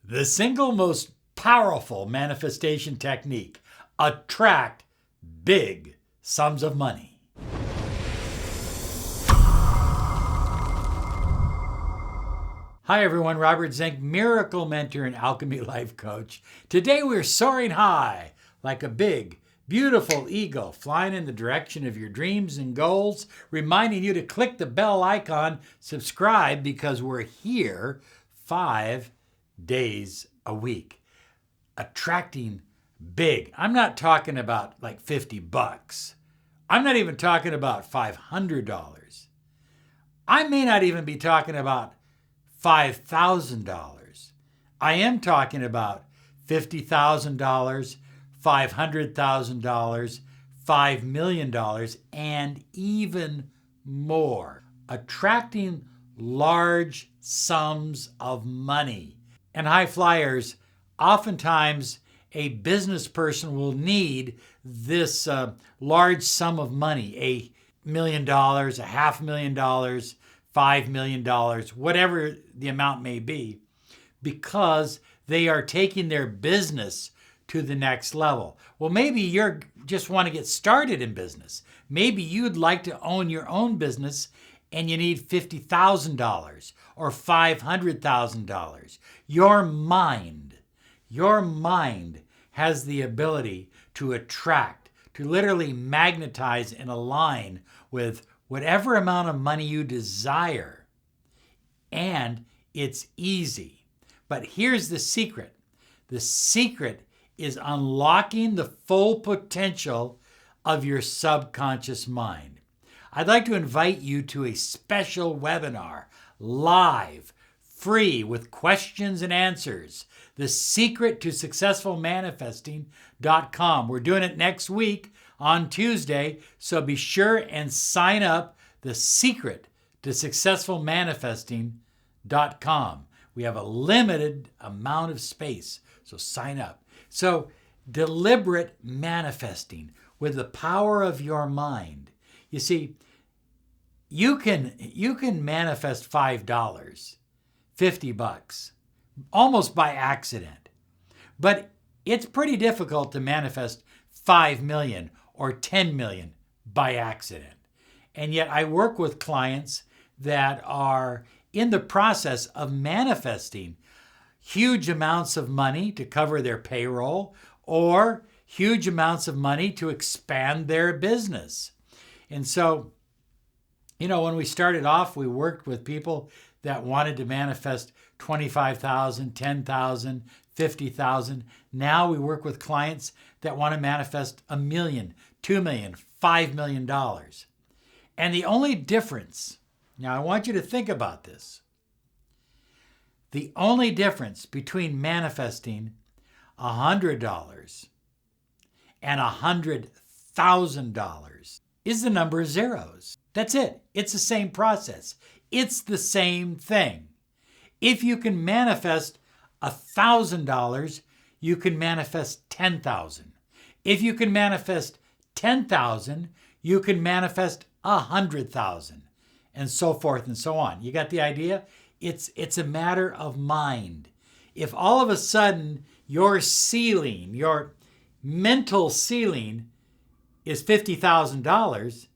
The single most powerful manifestation technique: attract big sums of money. Hi everyone, Robert Zink, miracle mentor and alchemy life coach. Today we're soaring high like a big, beautiful eagle flying in the direction of your dreams and goals, reminding you to click the bell icon, subscribe, because we're here 5 days a week. Attracting big. I'm not talking about like $50. I'm not even talking about $500. I may not even be talking about $5,000. I am talking about $50,000, $500,000, $5 million, and even more. Attracting large sums of money. And high flyers, oftentimes a business person will need this large sum of money, $1 million, $500,000, $5 million, whatever the amount may be, because they are taking their business to the next level. Well, maybe you just want to get started in business. Maybe you'd like to own your own business and you need $50,000 or $500,000. Your mind has the ability to attract, to literally magnetize and align with whatever amount of money you desire. And it's easy. But here's the secret. The secret is unlocking the full potential of your subconscious mind. I'd like to invite you to a special webinar, live, free, with questions and answers. The Secret to Successful Manifesting.com. We're doing it next week on Tuesday, so be sure and sign up. The Secret to Successful Manifesting.com. We have a limited amount of space, so sign up. So, deliberate manifesting with the power of your mind. You see, you can manifest $5, $50, almost by accident. But it's pretty difficult to manifest 5 million or 10 million by accident. And yet I work with clients that are in the process of manifesting huge amounts of money to cover their payroll or huge amounts of money to expand their business. And so, when we started off, we worked with people that wanted to manifest 25,000, 10,000, 50,000. Now we work with clients that want to manifest $1 million, $2 million, $5 million. And the only difference, now I want you to think about this. The only difference between manifesting $100 and $100,000 is the number of zeros. That's it. It's the same process. It's the same thing. If you can manifest $1,000, you can manifest 10,000. If you can manifest 10,000, you can manifest 100,000, and so forth and so on. You got the idea? It's a matter of mind. If all of a sudden your ceiling, your mental ceiling is $50,000,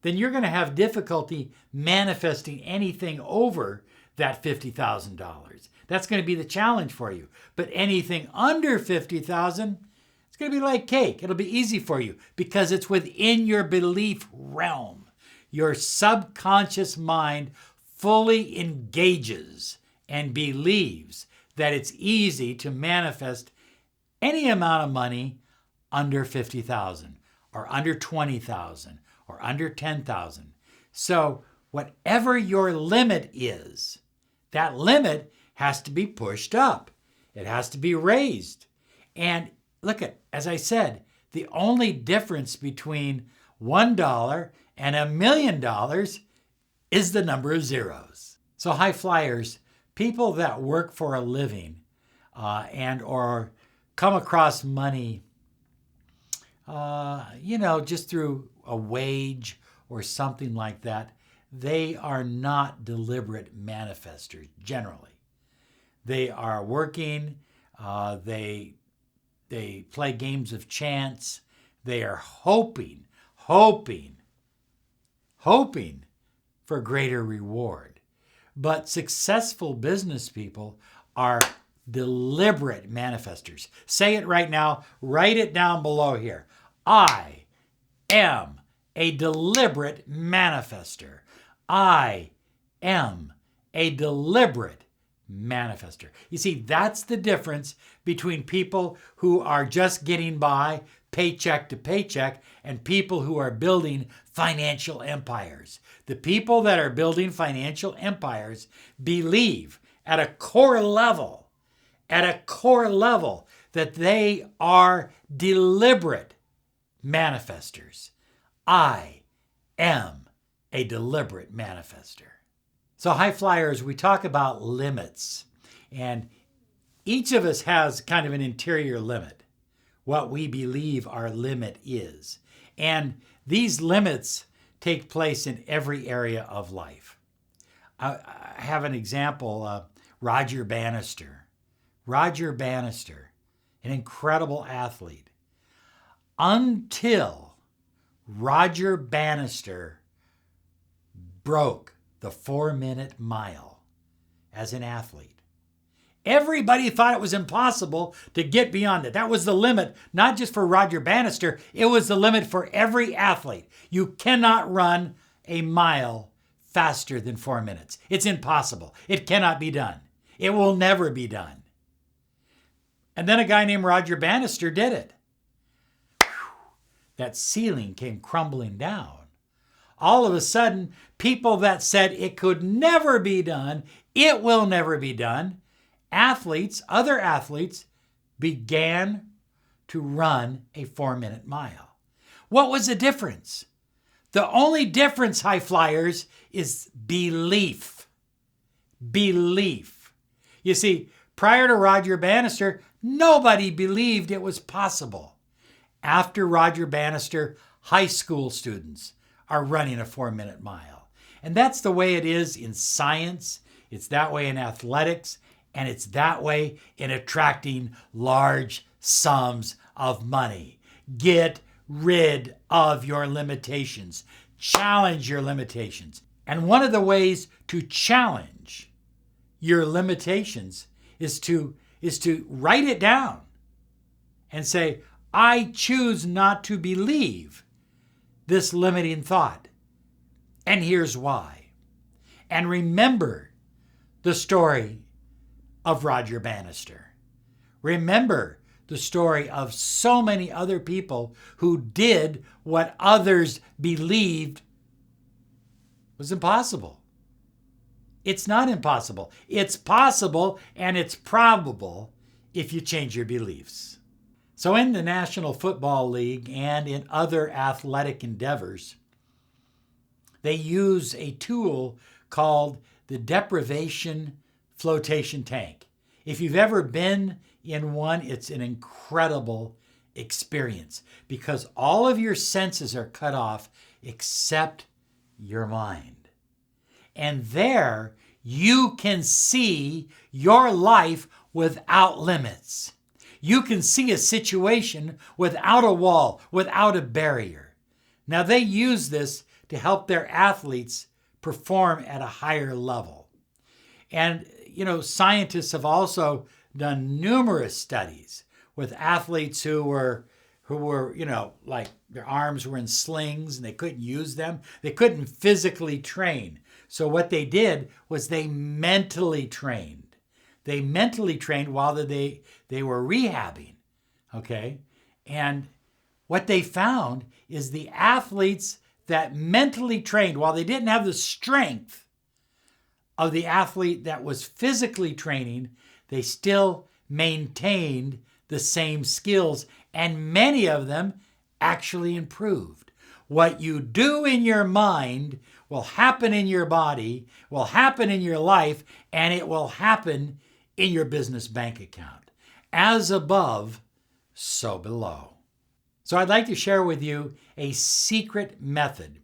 then you're going to have difficulty manifesting anything over that $50,000. That's going to be the challenge for you. But anything under $50,000, it's going to be like cake. It'll be easy for you because it's within your belief realm. Your subconscious mind fully engages and believes that it's easy to manifest any amount of money under $50,000 or under $20,000 or under $10,000. So whatever your limit is, that limit has to be pushed up. It has to be raised. And look at, as I said, the only difference between $1 and $1 million is the number of zeros. So high flyers, people that work for a living and or come across money, just through a wage or something like that, they are not deliberate manifestors generally. They are working. They play games of chance. They are hoping for greater reward. But successful business people are deliberate manifestors. Say it right now. Write it down below here. I am a deliberate manifestor. I am a deliberate manifestor. You see, that's the difference between people who are just getting by paycheck to paycheck and people who are building financial empires. The people that are building financial empires believe at a core level, that they are deliberate manifestors. I am a deliberate manifestor. So high flyers, we talk about limits, and each of us has kind of an interior limit, what we believe our limit is. And these limits take place in every area of life. I have an example, Roger Bannister. Roger Bannister, an incredible athlete. Until Roger Bannister broke the 4-minute mile as an athlete. Everybody thought it was impossible to get beyond it. That was the limit, not just for Roger Bannister, it was the limit for every athlete. You cannot run a mile faster than 4 minutes. It's impossible. It cannot be done. It will never be done. And then a guy named Roger Bannister did it. That ceiling came crumbling down. All of a sudden, people that said it could never be done, it will never be done, other athletes began to run a 4-minute mile. What was the difference? The only difference, high flyers, is belief. Belief. You see, prior to Roger Bannister, nobody believed it was possible. After Roger Bannister, high school students are running a 4-minute mile. And that's the way it is in science, it's that way in athletics, and it's that way in attracting large sums of money. Get rid of your limitations. Challenge your limitations. And one of the ways to challenge your limitations is to write it down and say, I choose not to believe this limiting thought. And here's why. And remember the story of Roger Bannister. Remember the story of so many other people who did what others believed was impossible. It's not impossible. It's possible and it's probable if you change your beliefs. So in the National Football League and in other athletic endeavors, they use a tool called the Deprivation Flotation tank. If you've ever been in one, it's an incredible experience because all of your senses are cut off except your mind. And there you can see your life without limits. You can see a situation without a wall, without a barrier. Now they use this to help their athletes perform at a higher level. And, scientists have also done numerous studies with athletes who were, like their arms were in slings and they couldn't use them. They couldn't physically train. So what they did was they mentally trained. They mentally trained while they were rehabbing, okay? And what they found is the athletes that mentally trained, while they didn't have the strength of the athlete that was physically training, they still maintained the same skills, and many of them actually improved. What you do in your mind will happen in your body, will happen in your life, and it will happen in your business bank account. As above, so below. So I'd like to share with you a secret method,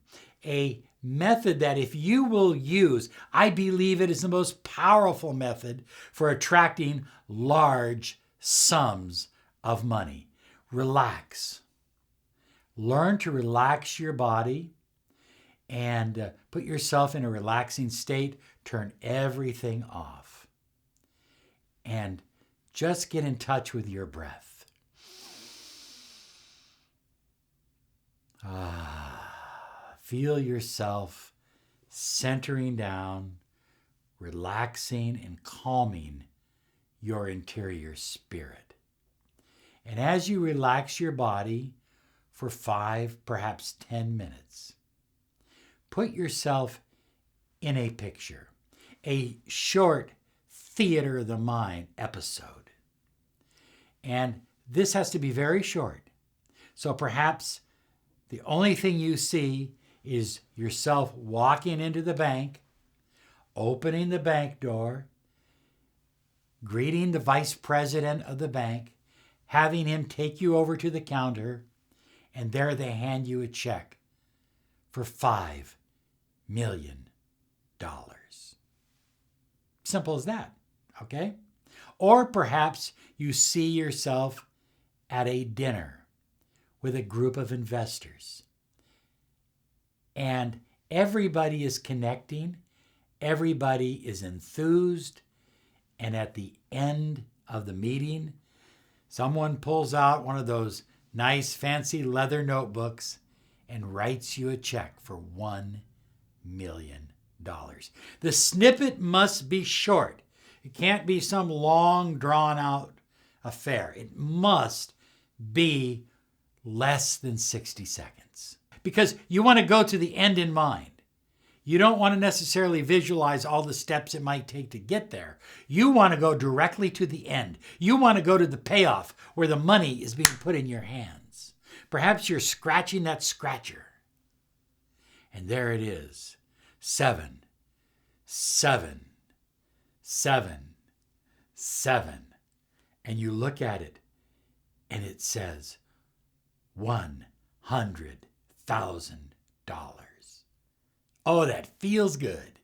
a method that if you will use, I believe it is the most powerful method for attracting large sums of money. Relax. Learn to relax your body and put yourself in a relaxing state. Turn everything off. And just get in touch with your breath. Feel yourself centering down, relaxing and calming your interior spirit. And as you relax your body for 5, perhaps 10 minutes, put yourself in a picture, a short theater of the mind episode. And this has to be very short. So perhaps the only thing you see is yourself walking into the bank, opening the bank door, greeting the vice president of the bank, having him take you over to the counter, and there they hand you a check for $5 million. Simple as that, okay? Or perhaps you see yourself at a dinner with a group of investors, and everybody is connecting, everybody is enthused, and at the end of the meeting, someone pulls out one of those nice fancy leather notebooks and writes you a check for $1 million. The snippet must be short. It can't be some long, drawn-out affair. It must be less than 60 seconds. Because you want to go to the end in mind. You don't want to necessarily visualize all the steps it might take to get there. You want to go directly to the end. You want to go to the payoff where the money is being put in your hands. Perhaps you're scratching that scratcher. And there it is. 7, 7, 7, 7. And you look at it and it says $100,000. Oh, that feels good.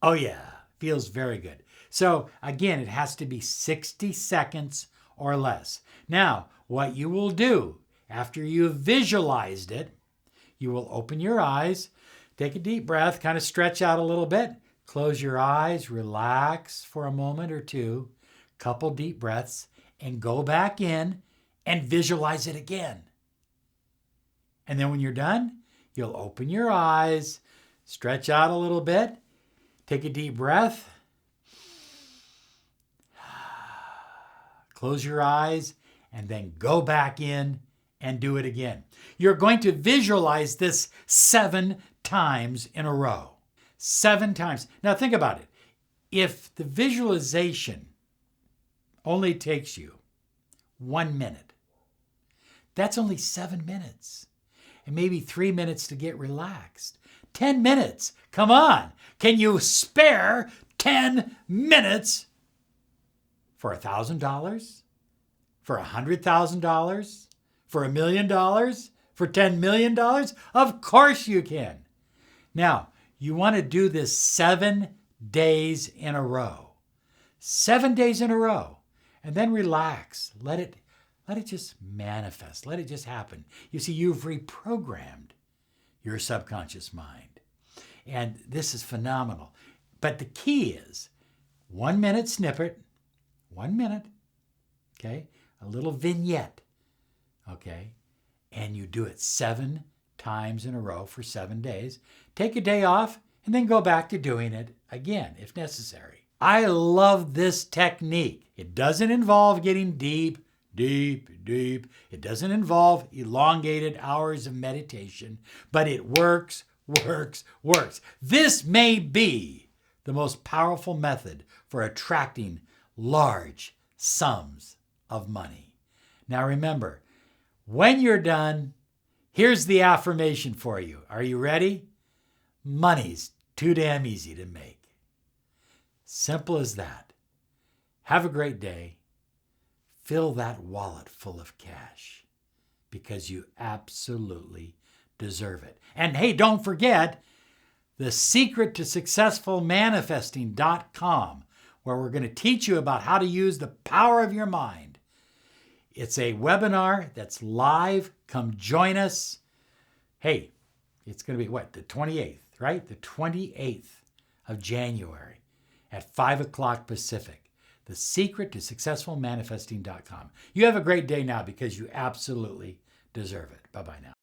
Oh yeah, feels very good. So again, it has to be 60 seconds or less. Now, what you will do after you've visualized it, you will open your eyes, take a deep breath, kind of stretch out a little bit, close your eyes, relax for a moment or two, couple deep breaths, and go back in and visualize it again. And then when you're done, you'll open your eyes, stretch out a little bit, take a deep breath, close your eyes, and then go back in and do it again. You're going to visualize this 7 times in a row. 7 times. Now think about it. If the visualization only takes you 1 minute, that's only 7 minutes. And maybe 3 minutes to get relaxed. 10 minutes. Come on. Can you spare 10 minutes for $1,000? For $100,000? For $1 million? For $10 million? Of course you can. Now, you want to do this 7 days in a row. 7 days in a row. And then relax. Let it just manifest. Let it just happen. You see, you've reprogrammed your subconscious mind. And this is phenomenal. But the key is 1 minute snippet, 1 minute, okay? A little vignette, okay? And you do it 7 times in a row for 7 days. Take a day off and then go back to doing it again if necessary. I love this technique. It doesn't involve getting deep. It doesn't involve elongated hours of meditation, but it works. This may be the most powerful method for attracting large sums of money. Now remember, when you're done, here's the affirmation for you. Are you ready? Money's too damn easy to make. Simple as that. Have a great day. Fill that wallet full of cash because you absolutely deserve it. And hey, don't forget, The Secret to Successful Manifesting.com, where we're going to teach you about how to use the power of your mind. It's a webinar that's live. Come join us. Hey, it's going to be what? The 28th, right? The 28th of January at 5 o'clock Pacific. The Secret to Successful Manifesting.com. You have a great day now because you absolutely deserve it. Bye-bye now.